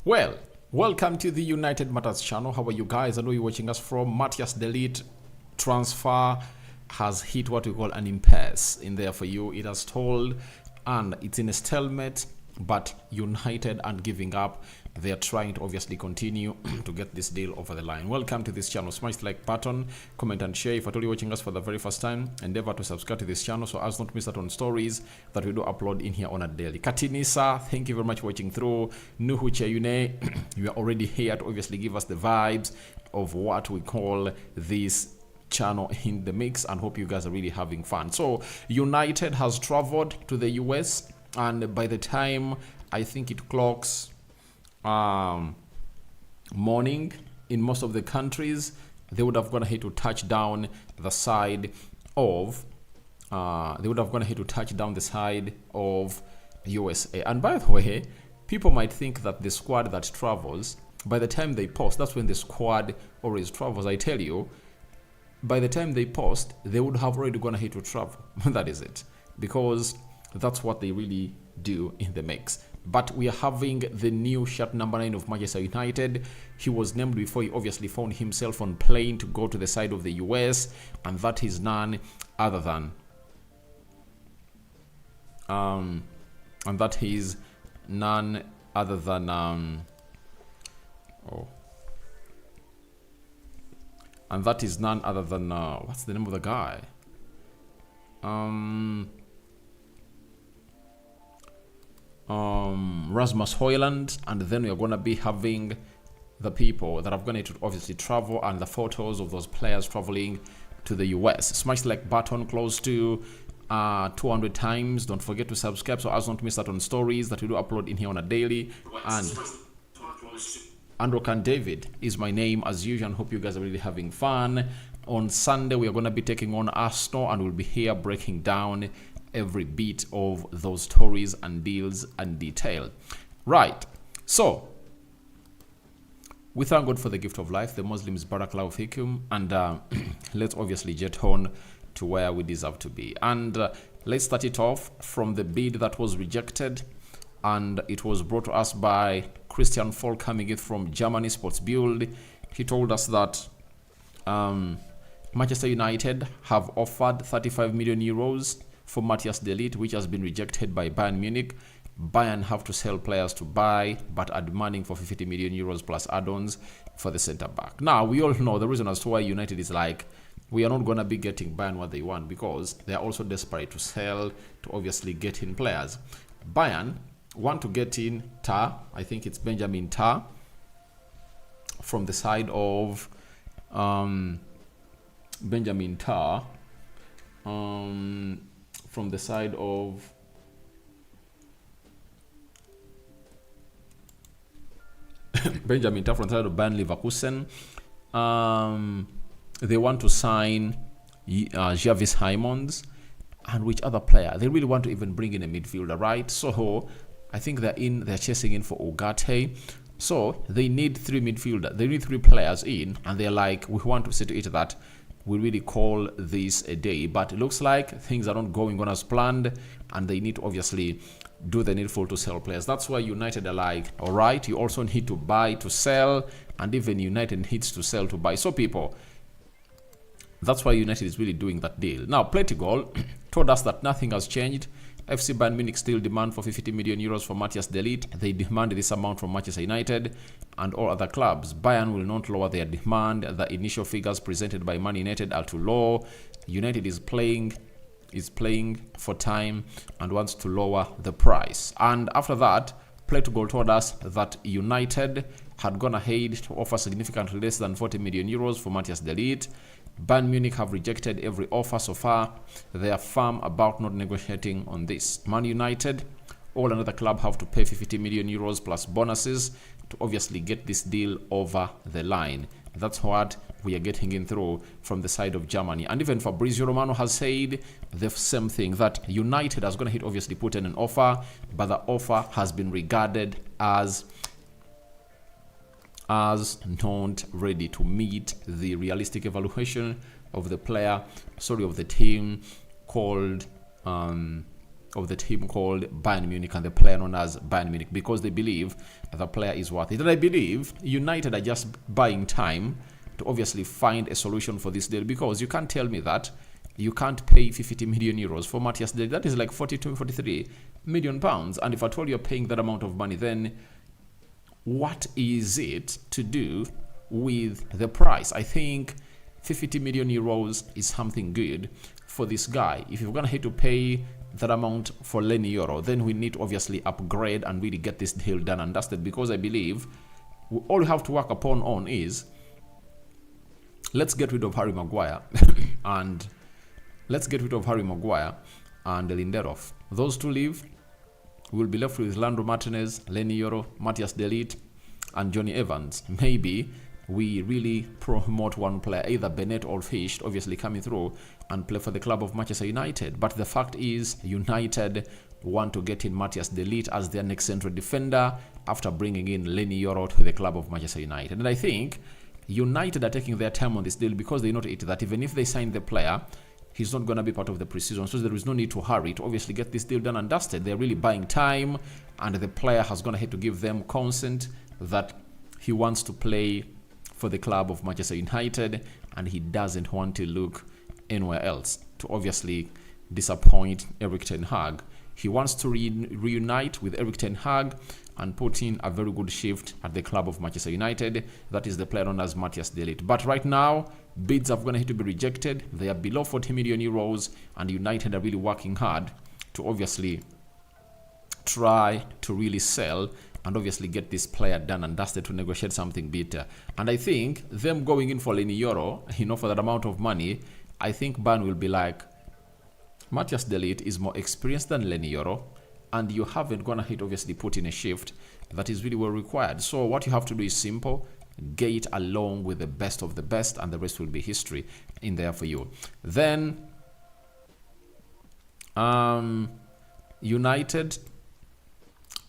Well, welcome to the United Matters channel. How are you guys? I know you're watching us from Matthijs de Ligt. Transfer has hit what we call an impasse in there for you. It has stalled and it's in a stalemate, but United aren't giving up. They're trying to obviously continue to get this deal over the line. Welcome to this channel. Smash the like button, comment and share. If at all you're watching us for the very first time, endeavor to subscribe to this channel so as not to miss out on stories that we do upload in here on a daily. Katinisa, thank you very much for watching through. Nuhu Cheyune, you are already here to obviously give us the vibes of what we call this channel in the mix, and hope you guys are really having fun. So United has traveled to the US, and by the time I think it clocks morning in most of the countries, they would have gone ahead to touch down the side of USA. And by the way, people might think that the squad that travels, by the time they post, that's when the squad always travels. I tell you, by the time they post, they would have already gone ahead to travel. That is it, because that's what they really do in the mix. But we are having the new shirt number 9 of Manchester United. He was named before he obviously found himself on plane to go to the side of the US, and that is none other than what's the name of the guy? Rasmus Hojlund. And then we are going to be having the people that are going to obviously travel and the photos of those players traveling to the US. Smash the like button close to 200 times. Don't forget to subscribe so as not to miss out on stories that we do upload in here on a daily. And Andrew and David is my name as usual, and hope you guys are really having fun. On Sunday we are going to be taking on Arsenal, and we'll be here breaking down every bit of those stories and deals and detail. Right, so we thank God for the gift of life, the Muslims Barakallahu Fikum, and let's obviously get on to where we deserve to be. And let's start it off from the bid that was rejected, and it was brought to us by Christian Fall, coming in from Germany Sports Build. He told us that Manchester United have offered 35 million euros for Matthijs de Ligt, which has been rejected by Bayern Munich. Bayern have to sell players to buy, but are demanding for 50 million euros plus add-ons for the centre back. Now, we all know the reason as to why United is like, we are not going to be getting Bayern what they want, because they are also desperate to sell to obviously get in players. Bayern want to get in Tar, I think it's Benjamin Tar, from the side of Benjamin Tar, from the side of Benjamin Tar, from the side of Bayern Leverkusen. They want to sign Javis Hymons, and which other player? They really want to even bring in a midfielder, right? So I think they're chasing in for Ugarte. So they need 3 midfielders. They need 3 players in, and they're like, we want to see to it that we really call this a day. But it looks like things are not going on as planned, and they need to obviously do the needful to sell players. That's why United are like, all right, you also need to buy to sell, and even United needs to sell to buy. So people, that's why United is really doing that deal. Now, Playtygol told us that nothing has changed. FC Bayern Munich still demand for 50 million euros for Matthijs de Ligt. They demand this amount from Manchester United and all other clubs. Bayern will not lower their demand. The initial figures presented by Man United are too low. United is playing for time and wants to lower the price. And after that, Playtygol told us that United had gone ahead to offer significantly less than 40 million euros for Matthijs de Ligt. Bayern Munich have rejected every offer so far. They are firm about not negotiating on this. Man United, all another club, have to pay 50 million euros plus bonuses to obviously get this deal over the line. That's what we are getting in through from the side of Germany. And even Fabrizio Romano has said the same thing, that United has going to obviously put in an offer, but the offer has been regarded as not ready to meet the realistic evaluation of the player, of the team, called of the team called Bayern Munich and the player known as Bayern Munich, because they believe the player is worth it. And I believe United are just buying time to obviously find a solution for this deal, because you can't tell me that you can't pay 50 million euros for Matthijs de Ligt. That is like 42, 43 million pounds. And if at all you're paying that amount of money, then what is it to do with the price? I think 50 million euros is something good for this guy. If you're going to have to pay that amount for Lenny Euro, then we need to obviously upgrade and really get this deal done and dusted, because I believe all we have to work upon is let's get rid of Harry Maguire and Lindelof. Those two leave. We'll be left with Landro Martinez, Lenny Euro, Matthijs de Ligt, and Johnny Evans. Maybe we really promote one player, either Bennett or Fish, obviously coming through and play for the club of Manchester United. But the fact is, United want to get in Matthijs de Ligt as their next central defender after bringing in Lenny Euro to the club of Manchester United. And I think United are taking their time on this deal, because they know that even if they sign the player, he's not going to be part of the preseason, so there is no need to hurry to obviously get this deal done and dusted. They're really buying time, and the player has going to have to give them consent that he wants to play for the club of Manchester United, and he doesn't want to look anywhere else to obviously disappoint Erik ten Hag. He wants to reunite with Erik ten Hag and put in a very good shift at the club of Manchester United. That is the player known as Matthijs de Ligt. But right now, bids are going to have to be rejected. They are below 40 million euros, and United are really working hard to obviously try to really sell and obviously get this player done and dusted to negotiate something better. And I think them going in for Lenny Euro, for that amount of money, I think Bayern will be like, Matthijs de Ligt is more experienced than Lenny Euro, and you haven't gonna obviously put in a shift that is really well required. So what you have to do is simple: get along with the best of the best, and the rest will be history in there for you. Then United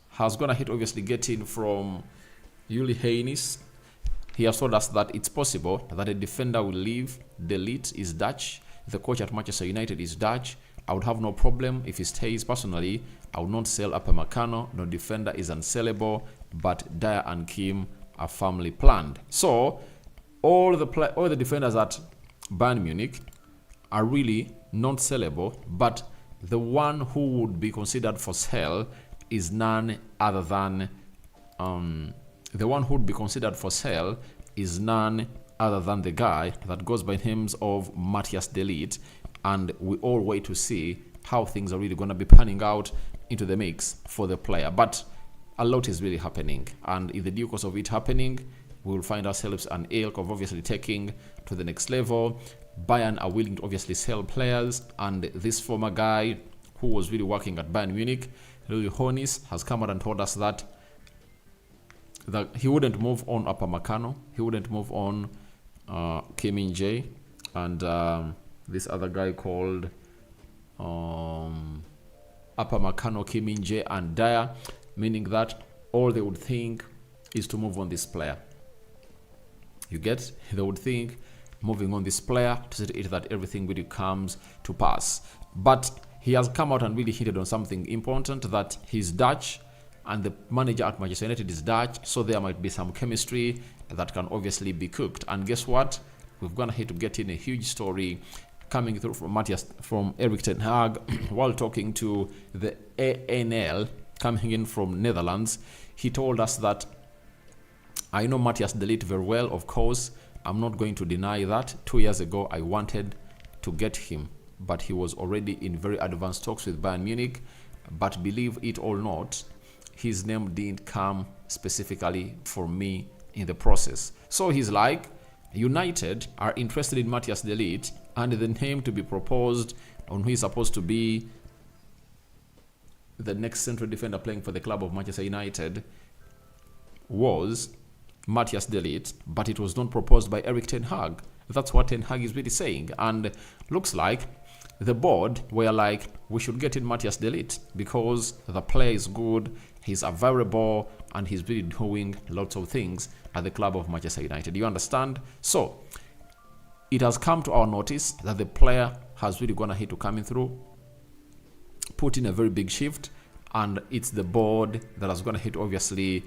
has gonna obviously get in from Uli Hoeneß. He has told us that it's possible that a defender will leave. De Ligt is Dutch. The coach at Manchester United is Dutch. I would have no problem if he stays. Personally, I would not sell Upamecano. No defender is unsellable, but Dyer and Kim are firmly planned. So all the defenders at Bayern Munich are really not sellable, but the one who would be considered for sale is none other than the guy that goes by names of Matthijs de Ligt, and we all wait to see how things are really going to be panning out into the mix for the player. But a lot is really happening, and in the due course of it happening, we will find ourselves an ilk of obviously taking to the next level. Bayern are willing to obviously sell players, and this former guy who was really working at Bayern Munich, Uli Hoeneß, has come out and told us that he wouldn't move on Upamecano, he wouldn't move on Kim Min-jae, and this other guy called Upamecano, Kim Min-jae, and Dyer, meaning that all they would think is to move on this player. You get? They would think moving on this player to set it that everything really comes to pass. But he has come out and really hinted on something important, that he's Dutch and the manager at Manchester United is Dutch, so there might be some chemistry that can obviously be cooked. And guess what? We've gone ahead to get in a huge story coming through from Erik ten Hag while talking to the ANL coming in from Netherlands. He told us that, I know Matthijs de Ligt very well, of course. I'm not going to deny that. 2 years ago, I wanted to get him, but he was already in very advanced talks with Bayern Munich. But believe it or not, his name didn't come specifically for me in the process. So he's like, United are interested in Matthijs de Ligt, and the name to be proposed on who is supposed to be the next central defender playing for the club of Manchester United was Matthijs de Ligt, but it was not proposed by Erik ten Hag. That's what ten Hag is really saying. And looks like the board were like, we should get in Matthijs de Ligt because the player is good, he's available, and he's really doing lots of things at the club of Manchester United. You understand? So it has come to our notice that the player has really gone ahead to coming through put in a very big shift, and it's the board that is going to hit obviously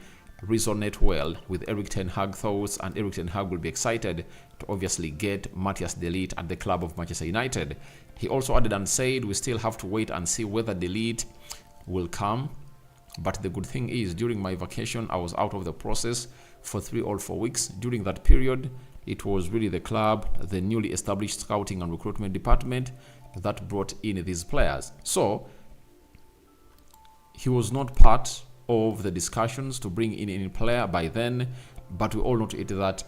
resonate well with Erik ten Hag thoughts, and Erik ten Hag will be excited to obviously get Matthijs de Ligt at the club of Manchester United. He also added and said we still have to wait and see whether de Ligt will come, but the good thing is during my vacation I was out of the process for 3 or 4 weeks. During that period it was really the club, the newly established scouting and recruitment department, that brought in these players. So he was not part of the discussions to bring in any player by then, but we all know to it that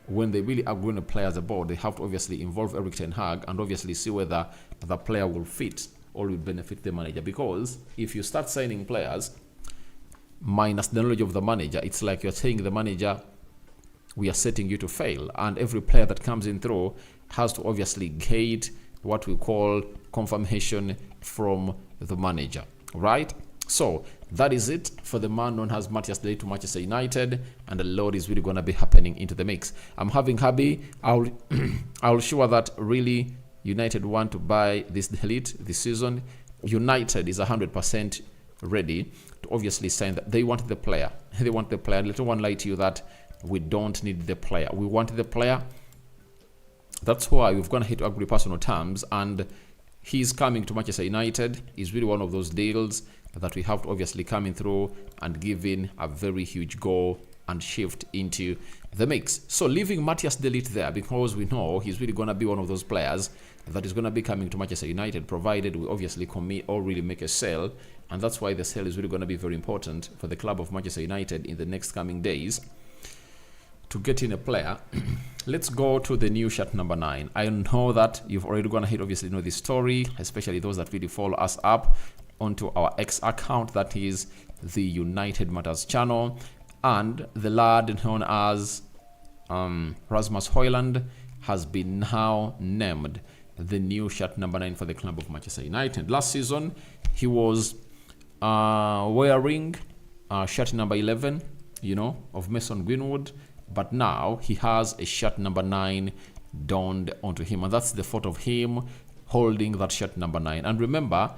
when they really are going to play as a board, they have to obviously involve Erik ten Hag and obviously see whether the player will fit or will benefit the manager. Because if you start signing players minus the knowledge of the manager, it's like you're saying the manager, we are setting you to fail, and every player that comes in through has to obviously get what we call confirmation from the manager, right? So that is it for the man known as Matthijs de Ligt to Manchester United, and a lot is really going to be happening into the mix. I'm having happy. I'll sure that really United want to buy this de Ligt this season. United is 100% ready to obviously sign that. They want the player. They want the player. Little one lie to you that we don't need the player. We want the player. That's why we've gonna hit agree personal terms, and he's coming to Manchester United. Is really one of those deals that we have to obviously coming through and giving a very huge goal and shift into the mix. So leaving Matthijs de Ligt there, because we know he's really gonna be one of those players that is gonna be coming to Manchester United, provided we obviously commit or really make a sale, and that's why the sale is really gonna be very important for the club of Manchester United in the next coming days to get in a player. Let's go to the new shirt number 9. I know that you've already gonna hit obviously know this story, especially those that really follow us up onto our X account, that is the United Matters channel, and the lad known as Rasmus Hojlund has been now named the new shirt number 9 for the club of Manchester United. Last season he was wearing shirt number 11, you know, of Mason Greenwood, but now he has a shirt number 9 donned onto him, and that's the photo of him holding that shirt number 9. And remember,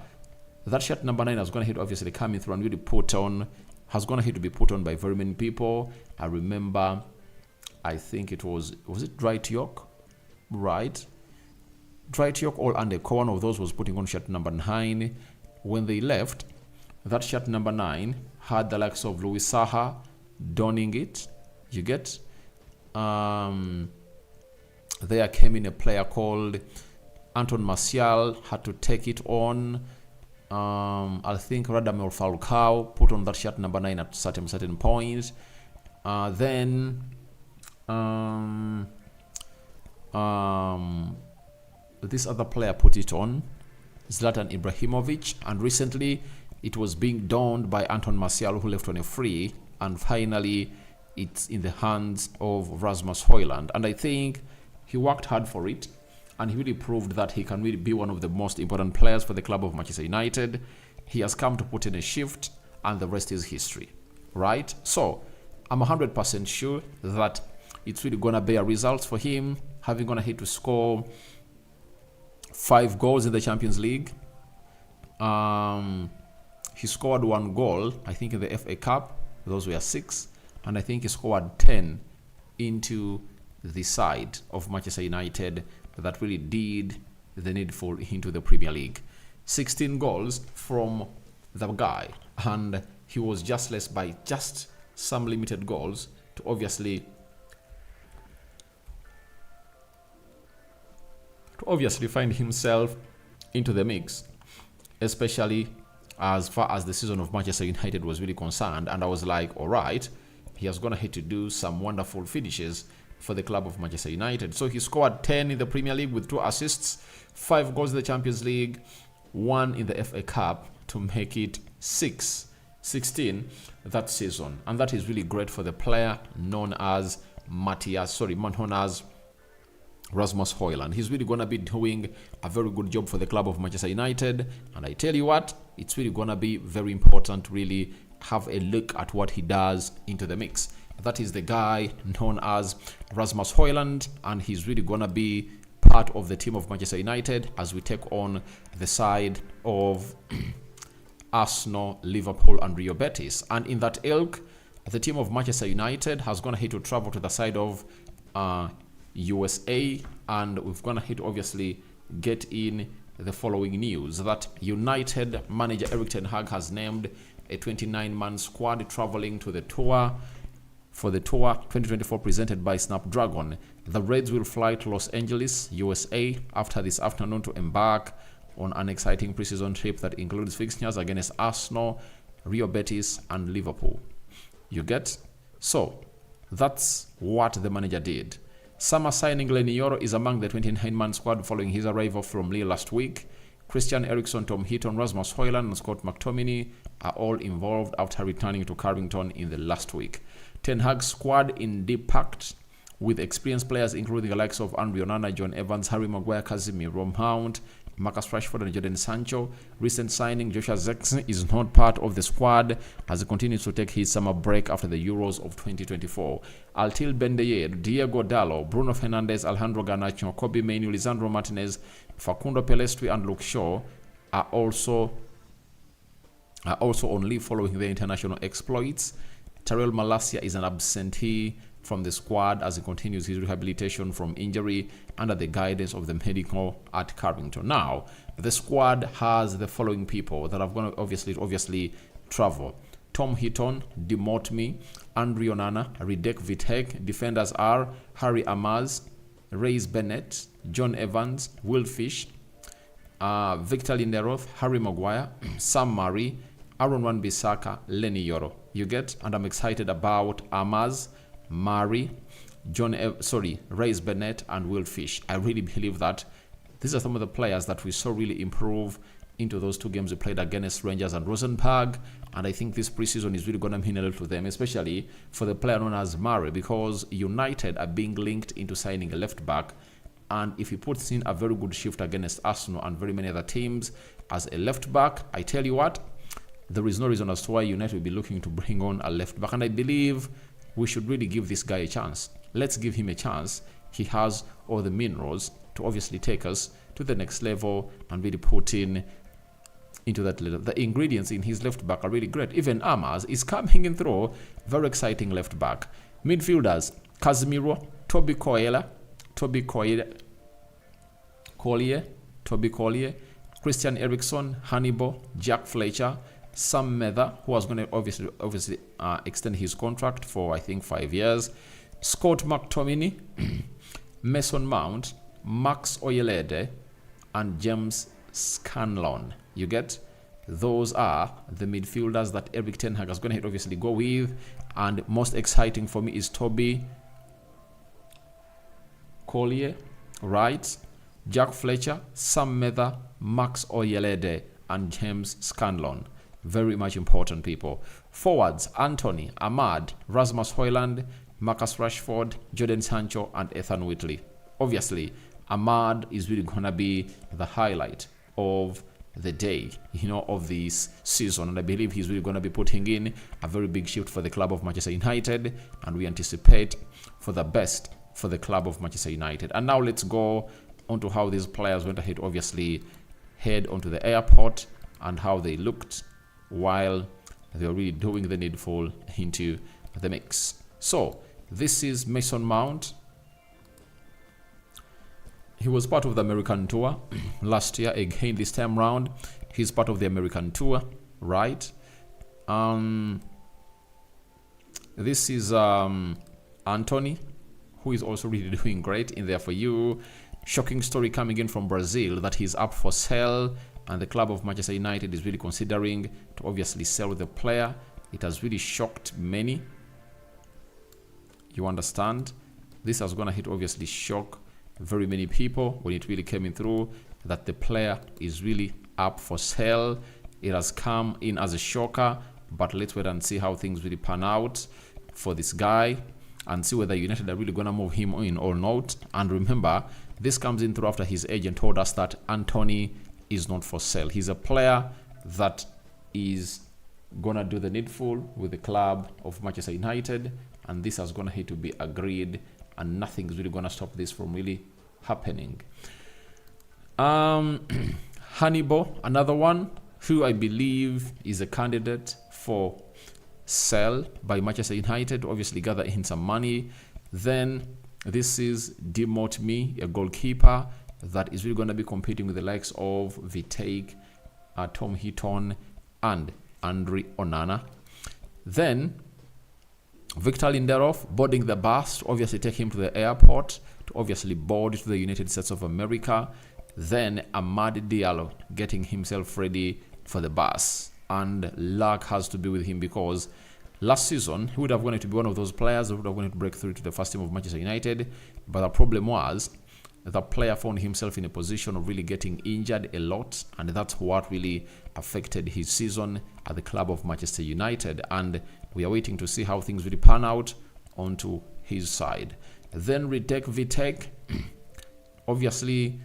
that shirt number 9 is going to hit obviously coming through and really put on, has going to hit to be put on by very many people. I remember, I think it was it Dwight York, right? Dwight York or Andy Cole, one of those was putting on shirt number 9. When they left, that shirt number 9 had the likes of Louis Saha donning it. You get there came in a player called Anton Martial, had to take it on. I think Radamel Falcao put on that shirt number 9 at certain point. Then this other player put it on, Zlatan Ibrahimovic, and recently it was being donned by Anton Martial, who left on a free, and finally it's in the hands of Rasmus Hojlund. And I think he worked hard for it, and he really proved that he can really be one of the most important players for the club of Manchester United. He has come to put in a shift, and the rest is history, right? So I'm 100% sure that it's really gonna bear results for him, having gonna hit to score 5 goals in the Champions League. He scored 1 goal, I think, in the FA Cup. Those were 6, and I think he scored 10 into the side of Manchester United that really did the needful into the Premier League. 16 goals from the guy, and he was just less by just some limited goals to obviously find himself into the mix, especially as far as the season of Manchester United was really concerned. And I was like, all right, he has gonna hit to do some wonderful finishes for the club of Manchester United. So he scored 10 in the Premier League with 2 assists, 5 goals in the Champions League, 1 in the FA Cup to make it 16 that season. And that is really great for the player known as Rasmus Hojlund. He's really going to be doing a very good job for the club of Manchester United. And I tell you what, it's really going to be very important to really have a look at what he does into the mix. That is the guy known as Rasmus Hojlund, and he's really going to be part of the team of Manchester United as we take on the side of Arsenal, Liverpool, and Real Betis. And in that ilk, the team of Manchester United has gone ahead to travel to the side of USA, and we've gone ahead to obviously get in the following news that United manager Erik ten Hag has named a 29-man squad traveling to the tour for the Tour 2024 presented by Snapdragon. The Reds will fly to Los Angeles, USA after this afternoon to embark on an exciting preseason trip that includes fixtures against Arsenal, Real Betis, and Liverpool. You get? So, that's what the manager did. Summer signing Lenny Yoro is among the 29-man squad following his arrival from Lille last week. Christian Eriksen, Tom Heaton, Rasmus Hojlund, and Scott McTominay are all involved after returning to Carrington in the last week. Ten Hag's squad indeed packed with experienced players including the likes of Andre Onana, John Evans, Harry Maguire, Casemiro, Mount, Marcus Rashford, and Jadon Sancho. Recent signing Joshua Zirkzee is not part of the squad as he continues to take his summer break after the Euros of 2024. Altil Bendeyer, Diego Dallo, Bruno Fernandes, Alejandro Garnacho, Kobe Mainoo, Lisandro Martinez, Facundo Pelestri, and Luke Shaw are also on leave following their international exploits. Tyrell Malacia is an absentee from the squad as he continues his rehabilitation from injury under the guidance of the medical at Carrington. Now, the squad has the following people that are going to obviously travel. Tom Heaton, Demotmi, Andre Onana, Ridek Vitek. Defenders are Harry Amaz, Reis Bennett, John Evans, Will Fish, Victor Lindelof, Harry Maguire, Sam Murray, Aaron Wan-Bissaka, Lenny Yoro. You get? And I'm excited about Amaz, Murray, Reis Bennett, and Will Fish. I really believe that these are some of the players that we saw really improve into those two games we played against Rangers and Rosenborg, and I think this preseason is really going to mean a lot to them, especially for the player known as Murray, because United are being linked into signing a left back, and if he puts in a very good shift against Arsenal and very many other teams as a left back, I tell you what, there is no reason as to why United will be looking to bring on a left back, and I believe we should really give this guy a chance. Let's give him a chance. He has all the minerals to obviously take us to the next level and really put in into that level. The ingredients in his left back are really great. Even Amaz is coming in through. Very exciting left back. Midfielders, Casemiro, Toby Collier, Christian Eriksen, Hannibal, Jack Fletcher, Sam Mather, who was going to obviously extend his contract for, I think, 5 years. Scott McTominay, Mason Mount, Max Oyelede, and James Scanlon. You get? Those are the midfielders that Erik ten Hag is going to obviously go with. And most exciting for me is Toby Collier, right? Jack Fletcher, Sam Mather, Max Oyelede, and James Scanlon. Very much important people. Forwards, Anthony, Ahmad, Rasmus Hojlund, Marcus Rashford, Jadon Sancho, and Ethan Whitley. Obviously, Ahmad is really going to be the highlight of the day, of this season. And I believe he's really going to be putting in a very big shift for the club of Manchester United. And we anticipate for the best for the club of Manchester United. And now let's go on to how these players went ahead, obviously, head onto the airport and how they looked while they were really doing the needful into the mix. So, this is Mason Mount. He was part of the American tour last year. Again, this time round, he's part of the American tour, right? This is Anthony, who is also really doing great in there for you. Shocking story coming in from Brazil that he's up for sale, and the club of Manchester United is really considering to obviously sell the player. It has really shocked many. You understand? This has gonna obviously shock very many people when it really came in through that the player is really up for sale. It has come in as a shocker, but let's wait and see how things really pan out for this guy and see whether United are really gonna move him in or not. And remember, this comes in through after his agent told us that Anthony is not for sale. He's a player that is gonna do the needful with the club of Manchester United, and this has gonna to be agreed, and nothing is really gonna stop this from really happening. Hannibal, another one. who I believe is a candidate for sell by Manchester United, obviously gather in some money. Then this is Demote Me, a goalkeeper that is really going to be competing with the likes of Vitek, Tom Heaton, and Andre Onana. Then Victor Lindelof boarding the bus to obviously take him to the airport to obviously board to the United States of America. Then Amad Diallo getting himself ready for the bus. And luck has to be with him because last season he would have wanted to be one of those players that would have wanted to break through to the first team of Manchester United. But the problem was the player found himself in a position of really getting injured a lot, and that's what really affected his season at the club of Manchester United. And we are waiting to see how things really pan out onto his side. Then Redek Vitek, obviously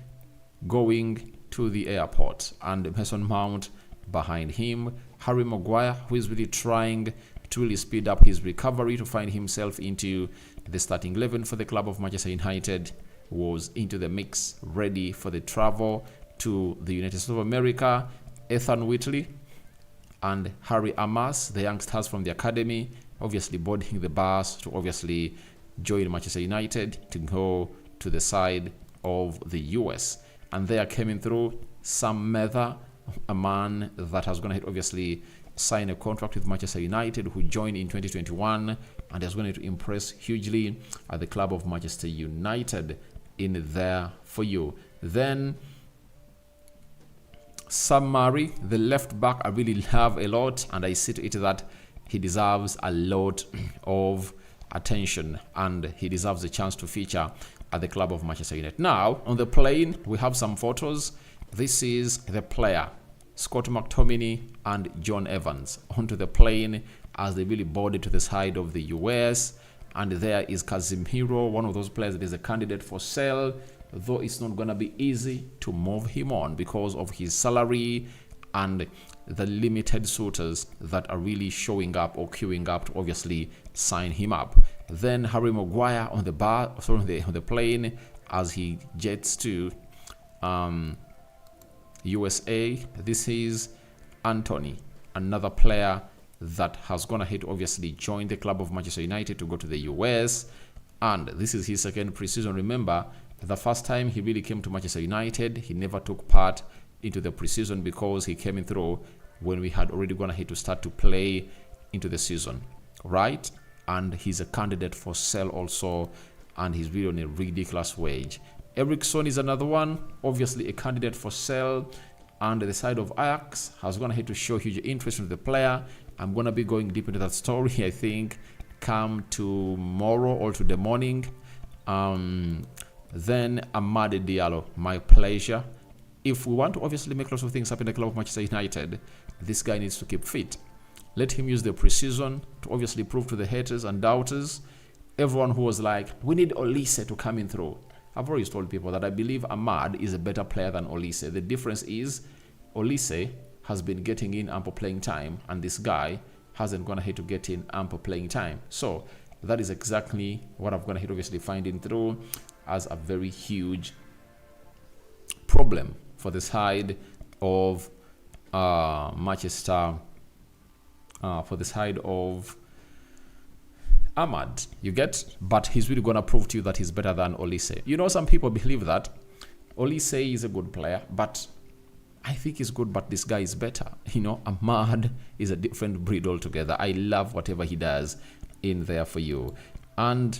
going to the airport, and Mason Mount behind him. Harry Maguire, who is really trying to really speed up his recovery to find himself into the starting 11 for the club of Manchester United, was into the mix, ready for the travel to the United States of America. Ethan Whitley and Harry Amas, the youngsters from the academy, obviously boarding the bus to obviously join Manchester United to go to the side of the US. And they are coming through Sam Mather, a man that has going to obviously sign a contract with Manchester United, who joined in 2021 and is going to impress hugely at the club of Manchester United in there for you. Then Sam Murray, the left back, I really love a lot, and I see to it that he deserves a lot of attention and he deserves a chance to feature at the club of Manchester United. Now, on the plane, we have some photos. This is the player, Scott McTominay and John Evans, onto the plane as they really boarded to the side of the US. And there is Casemiro, one of those players that is a candidate for sale, though it's not going to be easy to move him on because of his salary and the limited suitors that are really showing up or queuing up to obviously sign him up. Then Harry Maguire on the on the plane as he jets to USA. This is Anthony, another player that has gone ahead to obviously join the club of Manchester United to go to the US. And this is his second preseason. Remember, the first time he really came to Manchester United, he never took part into the preseason because he came in through when we had already gone ahead to start to play into the season, right? And he's a candidate for sale also, and he's really on a ridiculous wage. Eriksson is another one, obviously a candidate for sale, and the side of Ajax has gone ahead to show huge interest in the player. I'm going to be going deep into that story, I think, come tomorrow or to the morning. Then Amad Diallo, my pleasure. If we want to obviously make lots of things happen in the club of Manchester United, this guy needs to keep fit. Let him use the preseason to obviously prove to the haters and doubters, everyone who was like, we need Olise to come in through. I've always told people that I believe Amad is a better player than Olise. The difference is Olise has been getting in ample playing time, and this guy hasn't gone ahead to get in ample playing time. So that is exactly what I've gone ahead obviously finding through as a very huge problem for the side of Manchester, for the side of Amad, you get? But he's really going to prove to you that he's better than Olise. You know, some people believe that Olise is a good player, but I think he's good, but this guy is better. You know, Amad is a different breed altogether. I love whatever he does in there for you. And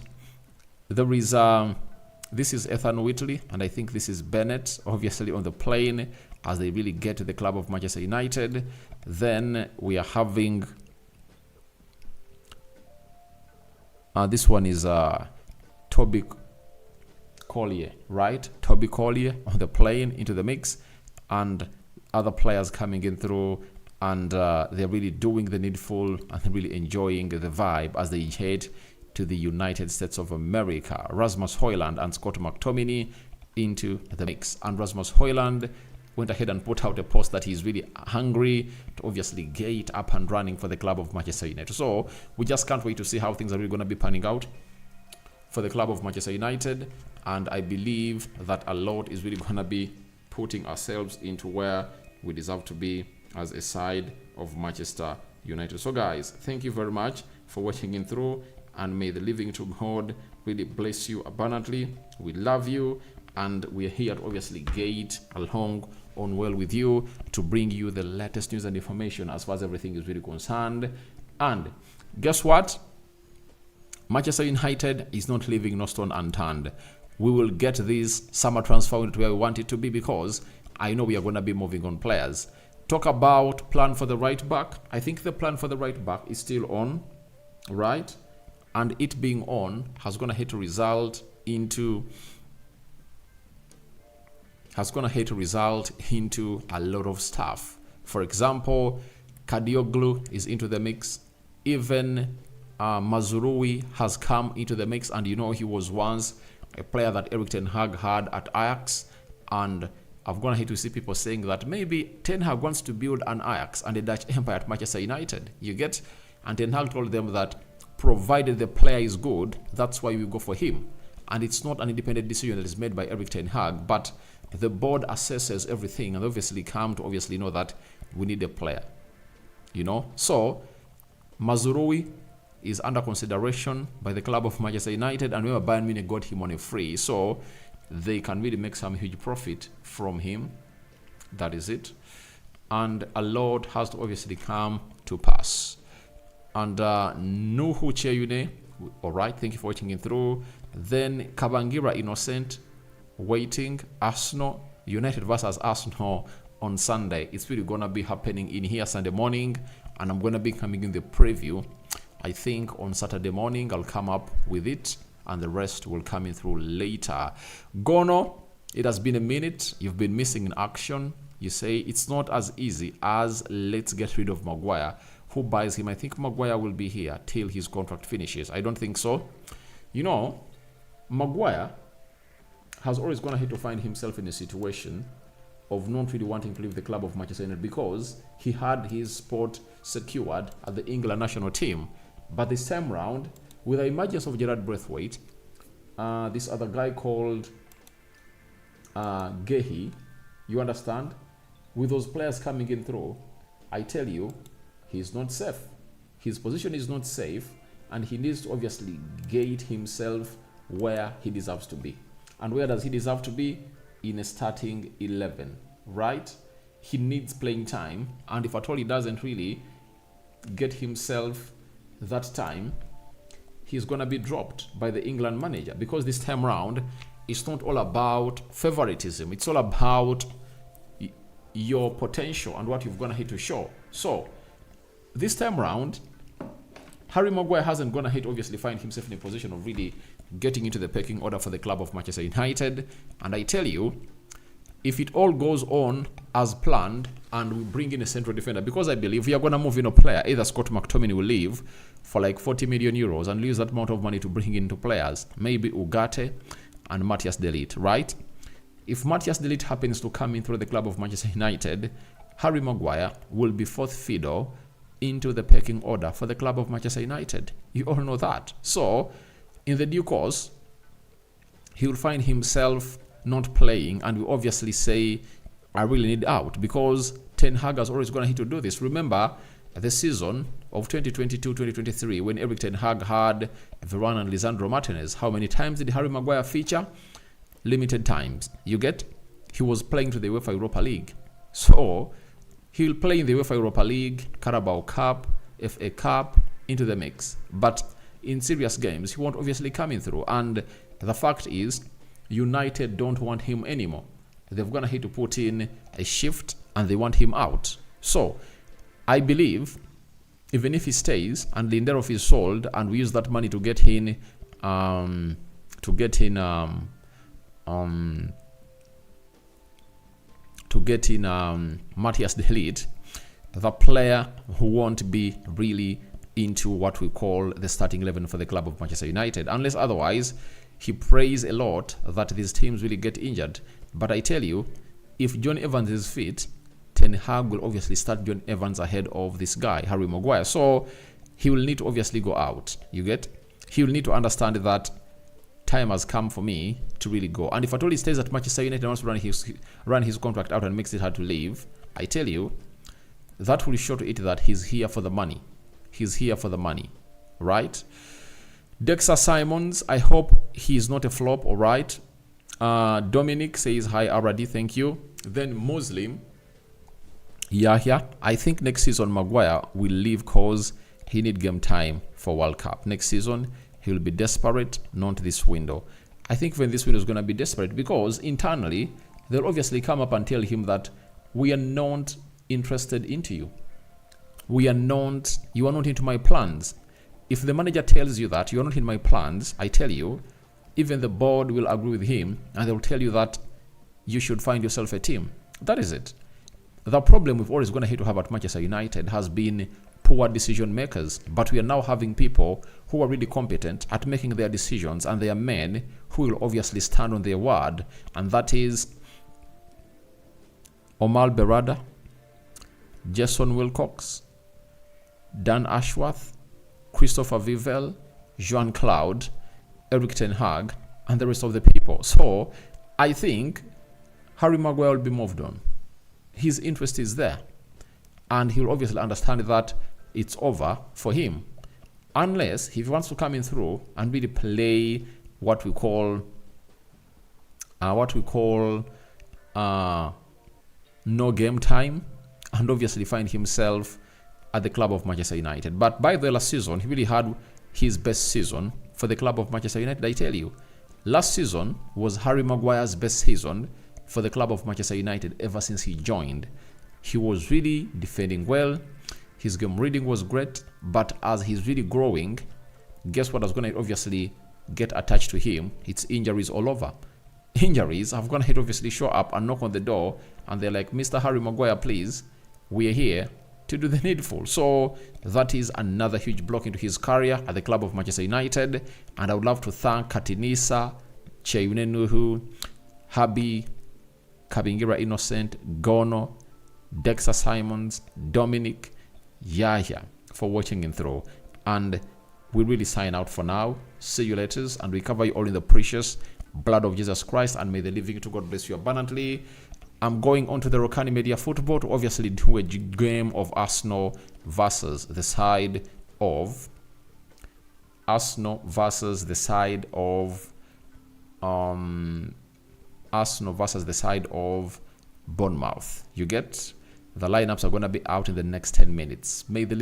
there is, this is Ethan Whitley, and I think this is Bennett, obviously on the plane as they really get to the club of Manchester United. Then we are having, this one is Toby Collier, right? Toby Collier on the plane into the mix, and other players coming in through, and they're really doing the needful and really enjoying the vibe as they head to the United States of America. Rasmus Hojlund and Scott McTominay into the mix, and Rasmus Hojlund went ahead and put out a post that he's really hungry to obviously get up and running for the club of Manchester United. So we just can't wait to see how things are really going to be panning out for the club of Manchester United, and I believe that a lot is really going to be putting ourselves into where we deserve to be as a side of Manchester United. So guys, thank you very much for watching in through, and may the living to God really bless you abundantly. We love you, and we're here to obviously gate along on well with you to bring you the latest news and information as far as everything is really concerned. And guess what? Manchester United is not leaving no stone unturned. We will get this summer transfer window where we want it to be, because I know we are going to be moving on players. Talk about plan for the right back. I think the plan for the right back is still on, right? And it being on has going to hit to result into a lot of stuff. For example, Kadioglu is into the mix. Even Mazurui has come into the mix, and you know he was once a player that Erik ten Hag had at Ajax, and I've gonna hate to see people saying that maybe Ten Hag wants to build an Ajax and a Dutch empire at Manchester United. You get? And Ten Hag told them that provided the player is good, that's why we go for him. And it's not an independent decision that is made by Erik ten Hag, but the board assesses everything and obviously come to obviously know that we need a player. You know? So Mazurui is under consideration by the club of Manchester United, and remember Bayern Munich got him on a free, so they can really make some huge profit from him. That is it. And a lot has to obviously come to pass. And Nuhu Cheyune, all right, thank you for watching it through. Then Kabangira Innocent, waiting. Arsenal, United versus Arsenal on Sunday. It's really going to be happening in here Sunday morning, and I'm going to be coming in the preview. I think on Saturday morning I'll come up with it, and the rest will come in through later. Gono, it has been a minute. You've been missing in action. You say it's not as easy as let's get rid of Maguire. Who buys him? I think Maguire will be here till his contract finishes. I don't think so. You know, Maguire has always gone ahead to find himself in a situation of not really wanting to leave the club of Manchester United, because he had his spot secured at the England national team. But this time round, with the emergence of Gerard Braithwaite, this other guy called Gehi, you understand? With those players coming in through, I tell you, he's not safe. His position is not safe, and he needs to obviously gate himself where he deserves to be. And where does he deserve to be? In a starting 11, right? He needs playing time, and if at all he doesn't really get himself that time, he's going to be dropped by the England manager, because this time round it's not all about favoritism. It's all about your potential and what you've gone ahead to show. So this time round, Harry Maguire hasn't gone ahead obviously find himself in a position of really getting into the pecking order for the club of Manchester United. And I tell you, if it all goes on as planned and we bring in a central defender, because I believe we are going to move in a player, either Scott McTominay will leave for like 40 million euros and lose that amount of money to bring in two players, maybe Ugarte and Matthijs de Ligt, right? If Matthijs de Ligt happens to come in through the club of Manchester United, Harry Maguire will be fourth fiddle into the pecking order for the club of Manchester United. You all know that. So in the due course, he will find himself not playing, and we obviously say, I really need out, because Ten Hag has always going to do this. Remember the season of 2022-2023 when Erik ten Hag had Varane and Lisandro Martinez. How many times did Harry Maguire feature? Limited times. You get? He was playing to the UEFA Europa League. So he will play in the UEFA Europa League, Carabao Cup, FA Cup, into the mix. But in serious games, he won't obviously come in through. And the fact is, United don't want him anymore. They've gonna have to put in a shift, and they want him out. So I believe even if he stays and Lindelof is sold and we use that money to get in Matthijs de Ligt, the player who won't be really into what we call the starting 11 for the club of Manchester United, unless otherwise he prays a lot that these teams really get injured. But I tell you, if John Evans is fit, Ten Hag will obviously start John Evans ahead of this guy, Harry Maguire. So he will need to obviously go out. You get? He will need to understand that time has come for me to really go. And if at all he stays at Manchester United and wants to run his contract out and makes it hard to leave, I tell you, that will show to it that he's here for the money. He's here for the money, right? Dexter Simons, I hope he's not a flop, all right? Dominic says, hi, Aradi, thank you. Then Muslim, Yahya, I think next season Maguire will leave cause he need game time for World Cup. Next season, he will be desperate, not this window. I think when this window is going to be desperate because internally, they'll obviously come up and tell him that we are not interested into you. You are not into my plans. If the manager tells you that you're not in my plans, I tell you, even the board will agree with him and they'll tell you that you should find yourself a team. That is it. The problem we've always going to have at Manchester United has been poor decision makers, but we are now having people who are really competent at making their decisions, and they are men who will obviously stand on their word, and that is Omar Berrada, Jason Wilcox, Dan Ashworth, Christopher Vivell, Joan Cloud, Eric Ten Hag, and the rest of the people. So I think Harry Maguire will be moved on. His interest is there, and he'll obviously understand that it's over for him, unless he wants to come in through and really play what we call no game time, and obviously find himself at the club of Manchester United. But by the last season, he really had his best season for the club of Manchester United. I tell you, last season was Harry Maguire's best season for the club of Manchester United ever since he joined. He was really defending well. His game reading was great. But as he's really growing, guess what is going to obviously get attached to him? It's injuries all over. Injuries are going to obviously show up and knock on the door, and they're like, Mr. Harry Maguire, please, we're here to do the needful. So that is another huge block into his career at the club of Manchester United. And I would love to thank Katinisa, Cheune Nuhu, Habi, Kabingira Innocent, Gono, Dexter Simons, Dominic, Yahya for watching in through. And we really sign out for now. See you later, and we cover you all in the precious blood of Jesus Christ, and may the living to God bless you abundantly. I'm going on to the Rokani Media Football to obviously do a game of Arsenal versus the side of Bournemouth. You get the lineups are going to be out in the next 10 minutes. May the living